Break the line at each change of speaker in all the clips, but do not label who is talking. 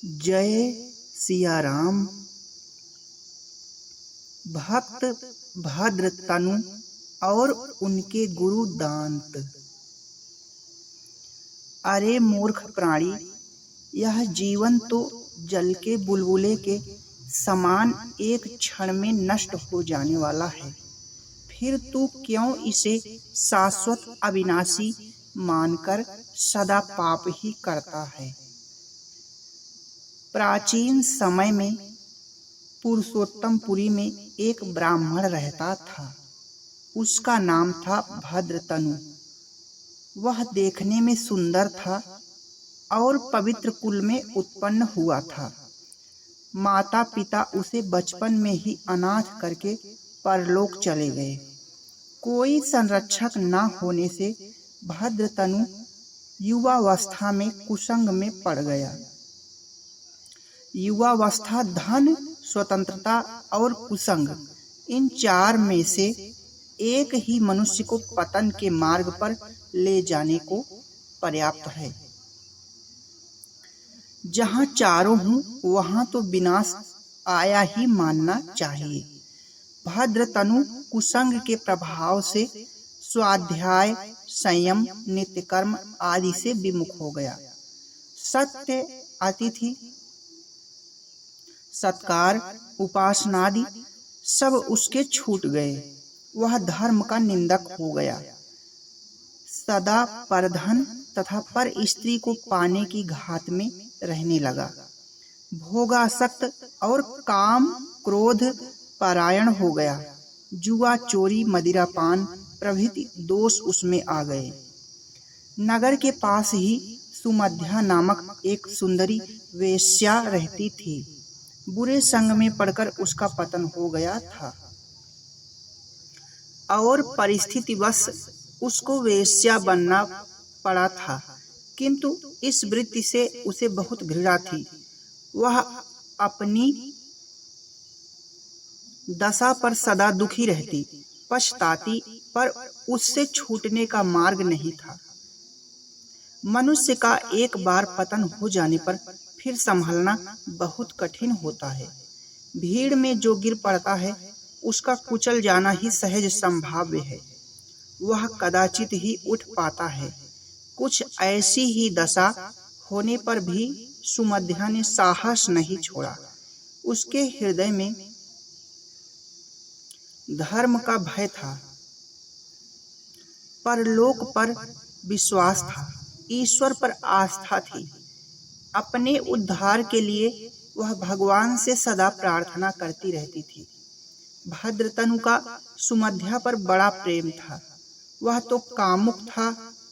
जय सिया राम। भक्त भद्रतनु और उनके गुरु दांत। अरे मूर्ख प्राणी, यह जीवन तो जल के बुलबुले के समान एक क्षण में नष्ट हो जाने वाला है, फिर तू क्यों इसे शाश्वत अविनाशी मानकर सदा पाप ही करता है। प्राचीन समय में पुरुषोत्तमपुरी में एक ब्राह्मण रहता था। उसका नाम था भद्रतनु। वह देखने में सुंदर था और पवित्र कुल में उत्पन्न हुआ था। माता पिता उसे बचपन में ही अनाथ करके परलोक चले गए। कोई संरक्षक न होने से भद्रतनु युवावस्था में कुसंग में पड़ गया। युवावस्था, धन, स्वतंत्रता और कुसंग, इन चार में से एक ही मनुष्य को पतन के मार्ग पर ले जाने को पर्याप्त है। जहाँ चारों हों वहाँ तो विनाश आया ही मानना चाहिए। भद्रतनु कुसंग के प्रभाव से स्वाध्याय, संयम, नित्यकर्म आदि से विमुख हो गया। सत्य, अतिथि सत्कार, उपासनादि सब उसके छूट गए। वह धर्म का निंदक हो गया। सदा परधन तथा पर स्त्री को पाने की घात में रहने लगा। भोगासक्त और काम क्रोध परायण हो गया। जुआ, चोरी, मदिरापान प्रभृति दोष उसमें आ गए। नगर के पास ही सुमध्या नामक एक सुंदरी वेश्या रहती थी। बुरे संग में पड़कर उसका पतन हो गया था और परिस्थितिवश उसको वेश्या बनना पड़ा था, किंतु इस वृत्ति से उसे बहुत घृणा थी। वह अपनी दशा पर सदा दुखी रहती, पछताती, पर उससे छूटने का मार्ग नहीं था। मनुष्य का एक बार पतन हो जाने पर फिर संभलना बहुत कठिन होता है। भीड़ में जो गिर पड़ता है उसका कुचल जाना ही सहज संभाव्य है। वह कदाचित ही उठ पाता है। कुछ ऐसी ही दशा होने पर भी सुमध्या ने साहस नहीं छोड़ा। उसके हृदय में धर्म का भय था, परलोक पर विश्वास था, ईश्वर पर आस्था थी। अपने उद्धार के लिए वह भगवान से सदा प्रार्थना करती रहती थी। भद्रतनु का सुमध्या पर बड़ा प्रेम था। वह तो कामुक था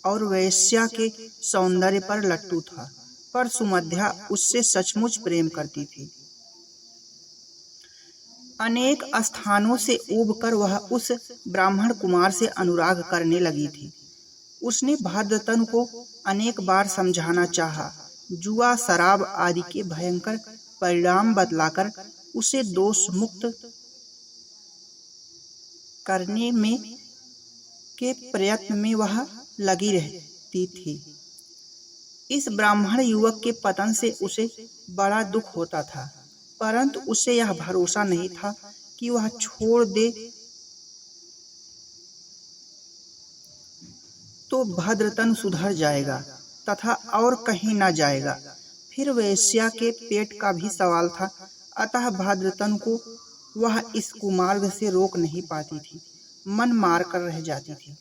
और वेश्या के सौंदर्य पर लट्टू था, पर सुमध्या उससे सचमुच प्रेम करती थी। अनेक स्थानों से ऊबकर वह उस ब्राह्मण कुमार से अनुराग करने लगी थी। उसने भद्रतनु को अनेक बार समझाना चाहा। जुआ, शराब आदि के भयंकर परिणाम बतलाकर उसे दोष मुक्त करने में के प्रयत्न में वह लगी रहती थी। इस ब्राह्मण युवक के पतन से उसे बड़ा दुख होता था, परंतु उसे यह भरोसा नहीं था कि वह छोड़ दे तो भद्रतनु सुधर जाएगा तथा और कहीं न जाएगा। फिर वेश्या के पेट का भी सवाल था, अतः भद्रतनु को वह इस कुमार्ग से रोक नहीं पाती थी, मन मार कर रह जाती थी।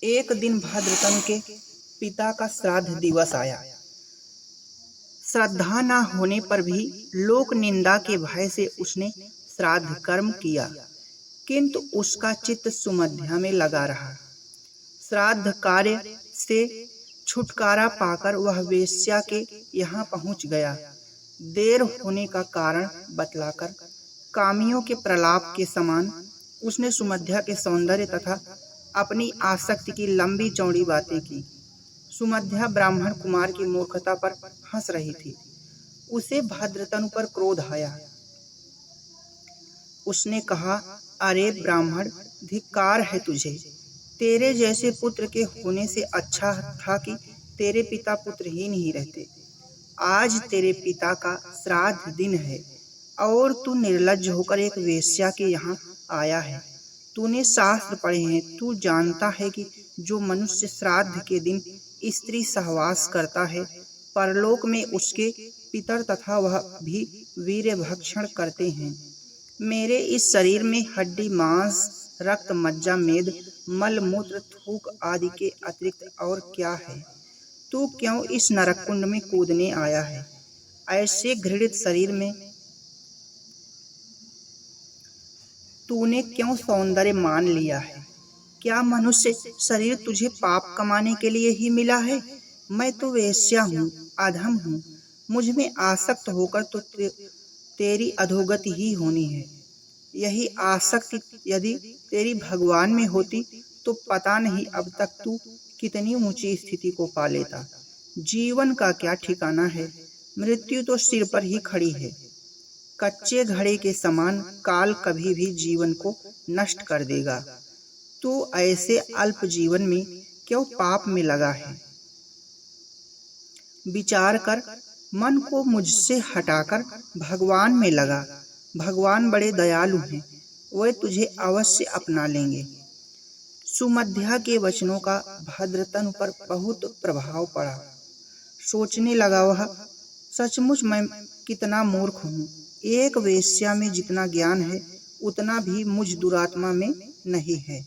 एक दिन भद्रतनु के पिता का श्राद्ध दिवस आया। श्रद्धा न होने पर भी लोक निंदा के भय से उसने श्राद्ध कर्म किया, किंतु उसका चित्त सुमध्या में लगा रहा। श्राद्ध कार्य से छुटकारा पाकर वह वेश्या के यहाँ पहुँच गया। देर होने का कारण बतलाकर कामियों के प्रलाप के समान उसने सुमध्या के सौंदर्य तथा अपनी आसक्ति की लंबी चौड़ी बातें की। सुमध्या ब्राह्मण कुमार की मूर्खता पर हंस रही थी। उसे भद्रतनु पर क्रोध आया। उसने कहा, अरे ब्राह्मण, धिक्कार है तुझे। तेरे जैसे पुत्र के होने से अच्छा था कि तेरे पिता पुत्रहीन ही रहते। आज तेरे पिता का श्राद्ध दिन है और तू निर्लज्ज होकर एक वेश्या के यहाँ आया है। तूने शास्त्र पढ़े हैं, तू जानता है कि जो मनुष्य श्राद्ध के दिन स्त्री सहवास करता है, परलोक में उसके पितर तथा वह भी वीर्य भक्षण करते हैं। मेरे इस शरीर में हड्डी मांस रक्त मज्जा मेद मल मूत्र थूक आदि के अतिरिक्त और क्या है? तू क्यों इस नरक कुंड में कूदने आया है? ऐसे घृणित शरीर में तूने क्यों सौंदर्य मान लिया है? क्या मनुष्य शरीर तुझे पाप कमाने के लिए ही मिला है? मैं तो वेश्या हूँ, अधम हूँ। मुझ में आसक्त होकर तो तेरी अधोगति ही होनी है। यही आसक्ति यदि तेरी भगवान में होती तो पता नहीं अब तक तू कितनी ऊंची स्थिति को पा लेता। जीवन का क्या ठिकाना है? मृत्यु तो सिर पर ही खड़ी है। कच्चे घड़े के समान काल कभी भी जीवन को नष्ट कर देगा। तू ऐसे अल्प जीवन में क्यों पाप में लगा है? विचार कर, मन को मुझसे हटाकर भगवान में लगा। भगवान बड़े दयालु हैं, वे तुझे अवश्य अपना लेंगे। सुमध्या के वचनों का भद्रतनु पर बहुत प्रभाव पड़ा। सोचने लगा, वह सचमुच मैं कितना मूर्ख हूँ। एक वेश्या में जितना ज्ञान है उतना भी मुझ दुरात्मा में नहीं है।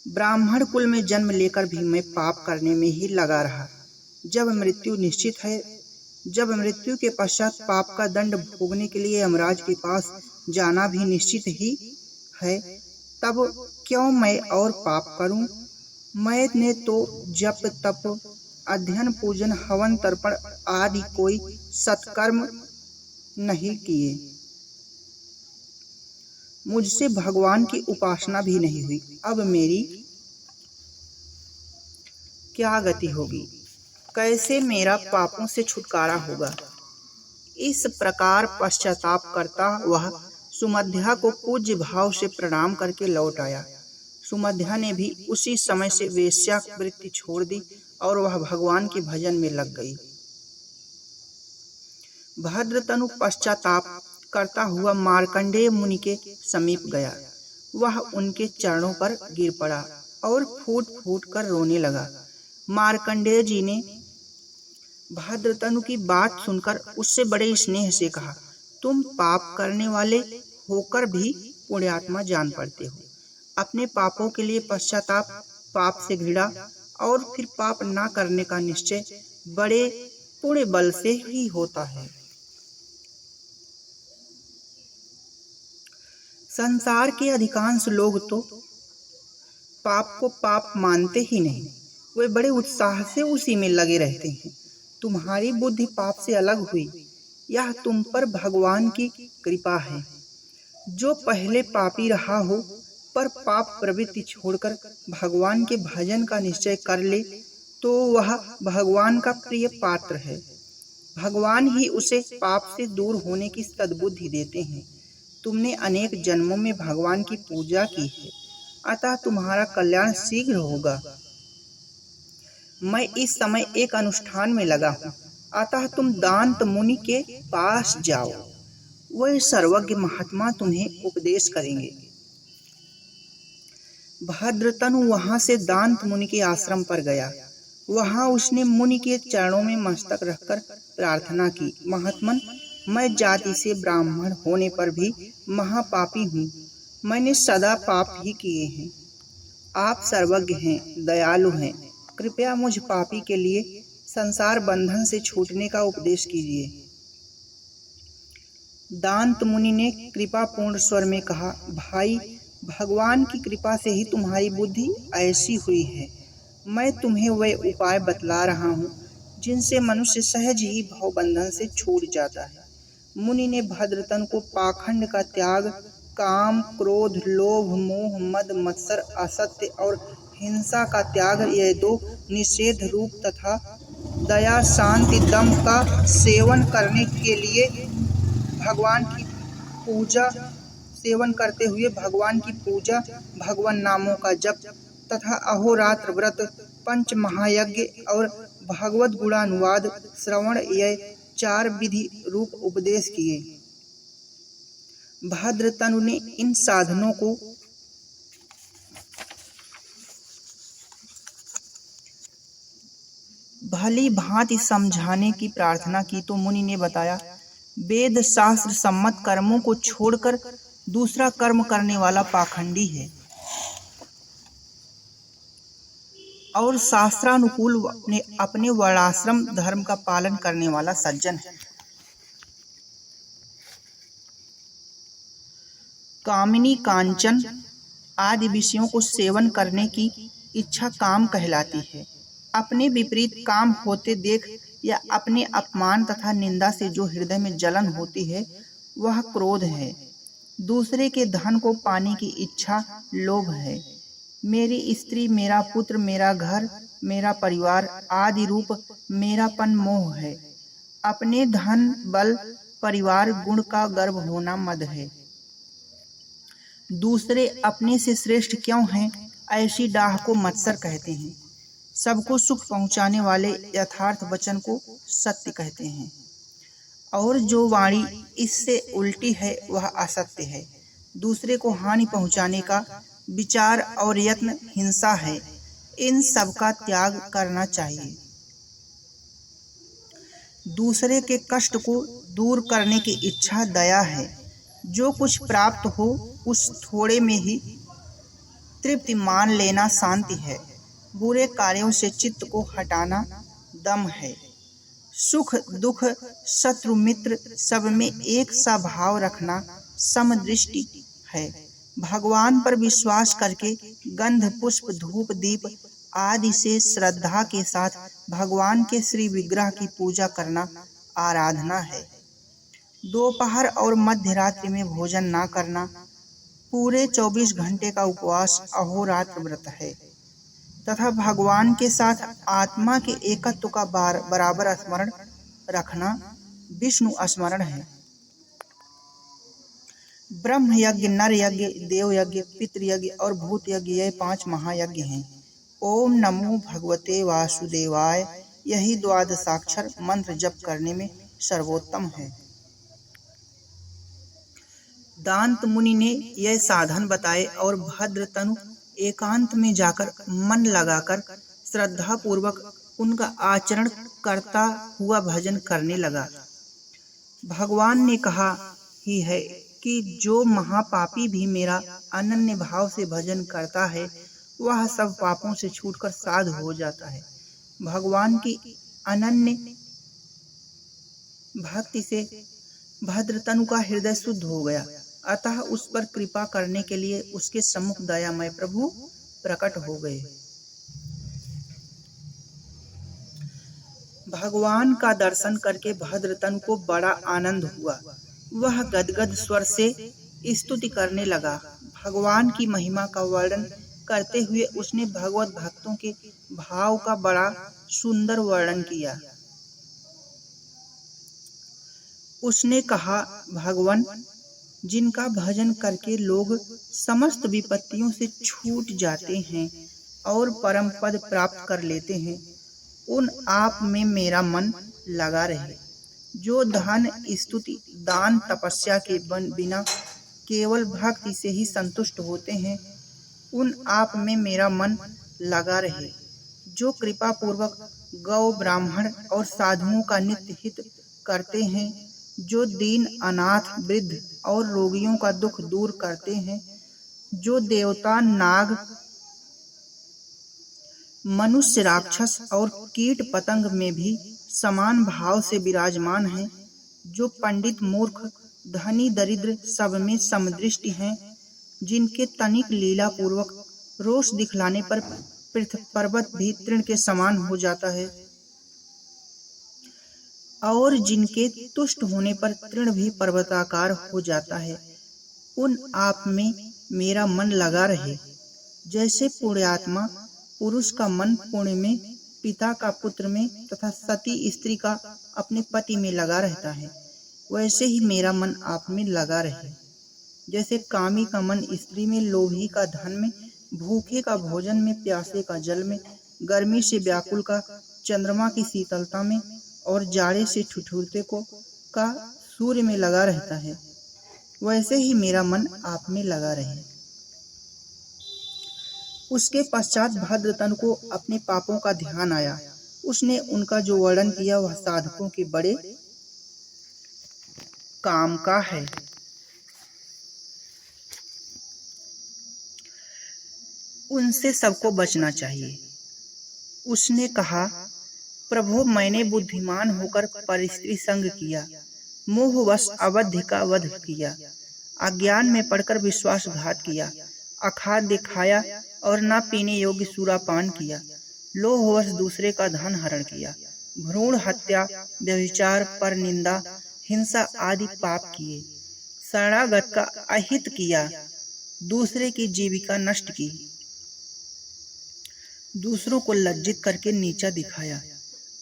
ब्राह्मण कुल में जन्म लेकर भी मैं पाप करने में ही लगा रहा। जब मृत्यु निश्चित है, जब मृत्यु के पश्चात पाप का दंड भोगने के लिए यमराज के पास जाना भी निश्चित ही है, तब क्यों मैं और पाप करूं? मैंने तो जप तप अध्ययन पूजन हवन तर्पण आदि कोई सत्कर्म नहीं किए। मुझसे भगवान की उपासना भी नहीं हुई। अब मेरी क्या गति होगी? कैसे मेरा पापों से छुटकारा होगा? इस प्रकार पश्चाताप करता वह सुमध्या को पूज्य भाव से प्रणाम करके लौट आया। सुमध्या ने भी उसी समय से वेश्या वृत्ति छोड़ दी और वह भगवान के भजन में लग गई। भद्रतनु पश्चाताप करता हुआ मार्कंडेय मुनि के समीप गया। वह उनके चरणों पर गिर पड़ा और फूट फूट कर रोने लगा। मार्कंडेय जी ने भद्रतनु की बात सुनकर उससे बड़े स्नेह से कहा, तुम पाप करने वाले होकर भी पुण्यात्मा जान पड़ते हो। अपने पापों के लिए पश्चाताप, पाप से घृणा और फिर पाप ना करने का निश्चय बड़े पुण्य बल से ही होता है। संसार के अधिकांश लोग तो पाप को पाप मानते ही नहीं, वे बड़े उत्साह से उसी में लगे रहते हैं। तुम्हारी बुद्धि पाप से अलग हुई, यह तुम पर भगवान की कृपा है। जो पहले पापी रहा हो पर पाप प्रवृत्ति छोड़कर भगवान के भजन का निश्चय कर ले तो वह भगवान का प्रिय पात्र है। भगवान ही उसे पाप से दूर होने की सद्बुद्धि देते हैं। तुमने अनेक जन्मों में भगवान की पूजा की है, अतः तुम्हारा कल्याण शीघ्र होगा। मैं इस समय एक अनुष्ठान में लगा हूँ, अतः तुम दांत मुनि के पास जाओ, वह सर्वज्ञ महात्मा तुम्हें उपदेश करेंगे। भद्रतनु वहां से दांत मुनि के आश्रम पर गया। वहां उसने मुनि के चरणों में मस्तक रखकर प्रार्थना की, महात्मन, मैं जाति से ब्राह्मण होने पर भी महापापी हूँ। मैंने सदा पाप ही किए हैं। आप सर्वज्ञ हैं, दयालु हैं, कृपया मुझ पापी के लिए संसार बंधन से छूटने का उपदेश कीजिए। दांत मुनि ने कृपापूर्ण स्वर में कहा, भाई, भगवान की कृपा से ही तुम्हारी बुद्धि ऐसी हुई है। मैं तुम्हें वे उपाय बतला रहा हूँ जिनसे मनुष्य सहज ही भव बंधन से छूट जाता है। मुनि ने भद्रतनु को पाखंड का त्याग, काम, क्रोध, लोभ, मोह, मद, मत्सर, असत्य और हिंसा का त्याग, ये दो निषेध रूप तथा दया, शांति, दम का सेवन करने के लिए भगवान की पूजा सेवन करते हुए भगवान की पूजा, भगवान नामों का जप तथा अहोरात्र व्रत पंच महायज्ञ और भगवत गुणानुवाद श्रवण ये 4 विधि रूप उपदेश किए। भद्रतनु ने इन साधनों को भली भांति समझाने की प्रार्थना की तो मुनि ने बताया, वेद शास्त्र सम्मत कर्मों को छोड़कर दूसरा कर्म करने वाला पाखंडी है और शास्त्रानुकूल अपने वर्णाश्रम धर्म का पालन करने वाला सज्जन है। कामिनी कांचन आदि विषयों को सेवन करने की इच्छा काम कहलाती है। अपने विपरीत काम होते देख या अपने अपमान तथा निंदा से जो हृदय में जलन होती है वह क्रोध है। दूसरे के धन को पाने की इच्छा लोभ है। मेरी स्त्री, मेरा पुत्र, मेरा घर, मेरा परिवार आदि रूप मेरापन मोह है। अपने धन बल परिवार गुण का गर्व होना मद है। दूसरे अपने से श्रेष्ठ क्यों हैं, ऐसी डाह को मत्सर कहते हैं। सबको सुख पहुंचाने वाले यथार्थ वचन को सत्य कहते हैं और जो वाणी इससे उल्टी है वह असत्य है। दूसरे को हानि पहुंचाने का विचार और यत्न हिंसा है। इन सब का त्याग करना चाहिए। दूसरे के कष्ट को दूर करने की इच्छा दया है। जो कुछ प्राप्त हो उस थोड़े में ही तृप्ति मान लेना शांति है। बुरे कार्यों से चित्त को हटाना दम है। सुख दुख शत्रु मित्र सब में एक सा भाव रखना समदृष्टि है। भगवान पर विश्वास करके गंध पुष्प धूप दीप आदि से श्रद्धा के साथ भगवान के श्री विग्रह की पूजा करना आराधना है। दोपहर और मध्य रात्रि में भोजन ना करना पूरे 24 घंटे का उपवास अहोरात्र व्रत है तथा भगवान के साथ आत्मा के एकत्व का बराबर स्मरण रखना विष्णु स्मरण है। ब्रह्म यज्ञ, नर यज्ञ, देव यज्ञ, पितृयज्ञ और भूत यज्ञ ये 5 महायज्ञ हैं। ओम नमो भगवते वासुदेवाय यही 12 मंत्र जप करने में सर्वोत्तम है। दांत मुनि ने यह साधन बताए और भद्रतनु एकांत में जाकर मन लगाकर श्रद्धा पूर्वक उनका आचरण करता हुआ भजन करने लगा। भगवान ने कहा ही है कि जो महापापी भी मेरा अनन्य भाव से भजन करता है वह सब पापों से छूटकर साधु हो जाता है। भगवान की अनन्य भक्ति से भद्रतनु का हृदय शुद्ध हो गया। अतः उस पर कृपा करने के लिए उसके सम्मुख दयामय प्रभु प्रकट हो गए। भगवान का दर्शन करके भद्रतनु को बड़ा आनंद हुआ। वह गदगद स्वर से स्तुति करने लगा। भगवान की महिमा का वर्णन करते हुए उसने भगवत भक्तों के भाव का बड़ा सुंदर वर्णन किया। उसने कहा, भगवान जिनका भजन करके लोग समस्त विपत्तियों से छूट जाते हैं और परम पद प्राप्त कर लेते हैं, उन आप में मेरा मन लगा रहे। जो धन स्तुति दान तपस्या के बिना केवल भक्ति से ही संतुष्ट होते हैं, उन आप में मेरा मन लगा रहे। जो कृपा पूर्वक गौ ब्राह्मण और साधुओं का नित्य हित करते हैं, जो दीन अनाथ वृद्ध और रोगियों का दुख दूर करते हैं, जो देवता नाग मनुष्य राक्षस और कीट पतंग में भी समान भाव से विराजमान हैं, जो पंडित मूर्ख धनी दरिद्र सब में समदृष्टि हैं, जिनके तनिक लीला पूर्वक रोष दिखलाने पर पर्वत भी तृण के समान हो जाता है और जिनके तुष्ट होने पर तृण भी पर्वताकार हो जाता है, उन आप में मेरा मन लगा रहे। जैसे पुण्यात्मा पुरुष का मन पुण्य में, पिता का पुत्र में तथा सती स्त्री का अपने पति में लगा रहता है, वैसे ही मेरा मन आप में लगा रहे। जैसे कामी का मन स्त्री में, लोभी का धन में, भूखे का भोजन में, प्यासे का जल में, गर्मी से व्याकुल का चंद्रमा की शीतलता में और जाड़े से ठिठुरते को का सूर्य में लगा रहता है, वैसे ही मेरा मन आप में लगा रहे। उसके पश्चात भद्रतनु को अपने पापों का ध्यान आया। उसने उनका जो वर्णन किया वह साधकों के बड़े काम का है। उनसे सबको बचना चाहिए। उसने कहा, प्रभु, मैंने बुद्धिमान होकर परस्त्री संग किया, मोहवश अवध्य का वध किया, अज्ञान में पड़कर विश्वासघात किया, अखाद्य खाया और न पीने योग्य सूरापान किया, लोभवश दूसरे का धन हरण किया, भ्रूण हत्या, व्यभिचार, पर निंदा, हिंसा आदि पाप किए, शरणागत का अहित किया, दूसरे की जीविका नष्ट की, दूसरों को लज्जित करके नीचा दिखाया,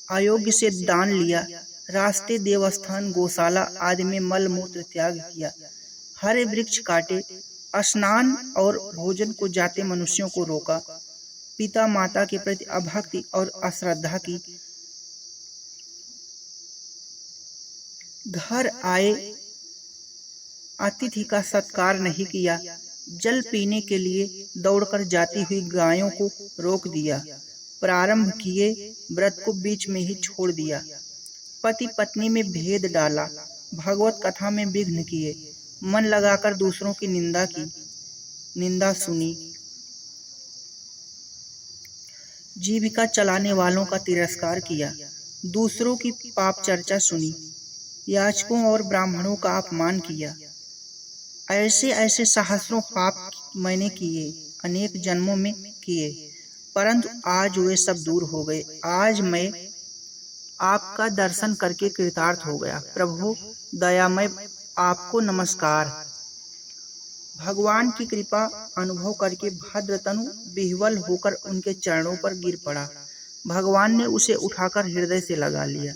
अयोग्य से दान लिया, रास्ते, देवस्थान, गौशाला आदि में मल मूत्र त्याग किया, हरे वृक्ष काटे, स्नान और भोजन को जाते मनुष्यों को रोका, पिता माता के प्रति अभक्ति और अश्रद्धा की, घर आए अतिथि का सत्कार नहीं किया, जल पीने के लिए दौड़कर जाती हुई गायों को रोक दिया, प्रारंभ किए व्रत को बीच में ही छोड़ दिया, पति पत्नी में भेद डाला, भगवत कथा में विघ्न किए, मन लगाकर दूसरों की निंदा सुनी, जीविका चलाने वालों का तिरस्कार किया, दूसरों की पाप चर्चा सुनी, याचकों और ब्राह्मणों का अपमान किया। ऐसे ऐसे सहस्रों पाप मैंने किए, अनेक जन्मों में किए, परंतु आज वे सब दूर हो गए। आज मैं आपका दर्शन करके कृतार्थ हो गया। प्रभु दयामय, आपको नमस्कार। भगवान की कृपा अनुभव करके भद्रतनु विह्वल होकर उनके चरणों पर गिर पड़ा। भगवान ने उसे उठाकर हृदय से लगा लिया।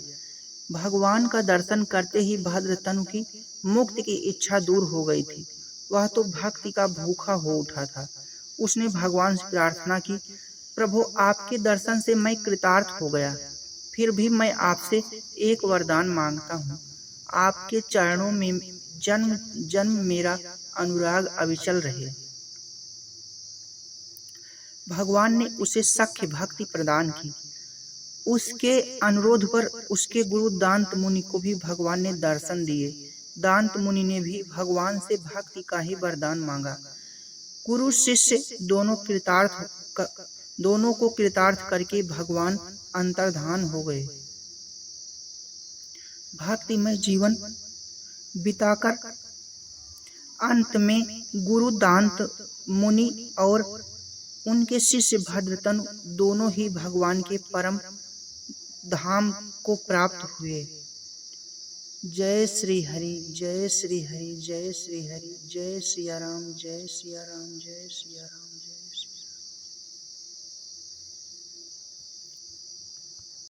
भगवान का दर्शन करते ही भद्रतनु की मुक्ति की इच्छा दूर हो गई थी। वह तो भक्ति का भूखा हो उठा था। उसने भगवान से प्रार्थना की, प्रभु, आपके दर्शन से मैं कृतार्थ हो गया, फिर भी मैं आपसे एक वरदान मांगता हूँ। आपके चरणों में जन्म जन्म मेरा अनुराग अविचल रहे। भगवान ने उसे सख्य भक्ति प्रदान की। उसके अनुरोध पर उसके गुरु दांत मुनि को भी भगवान ने दर्शन दिए। दांत मुनि ने भी भगवान से भक्ति का ही वरदान मांगा। गुरु शिष्य दोनों को कृतार्थ करके भगवान अंतर्धान हो गए। भक्तिमय जीवन बिताकर अंत में गुरु दांत मुनि और उनके शिष्य भद्रतनु दोनों ही भगवान के परम धाम को प्राप्त हुए। जय श्री हरि, जय श्री हरि, जय श्री हरि, जय सिया राम, जय सिया राम, जय सिया राम।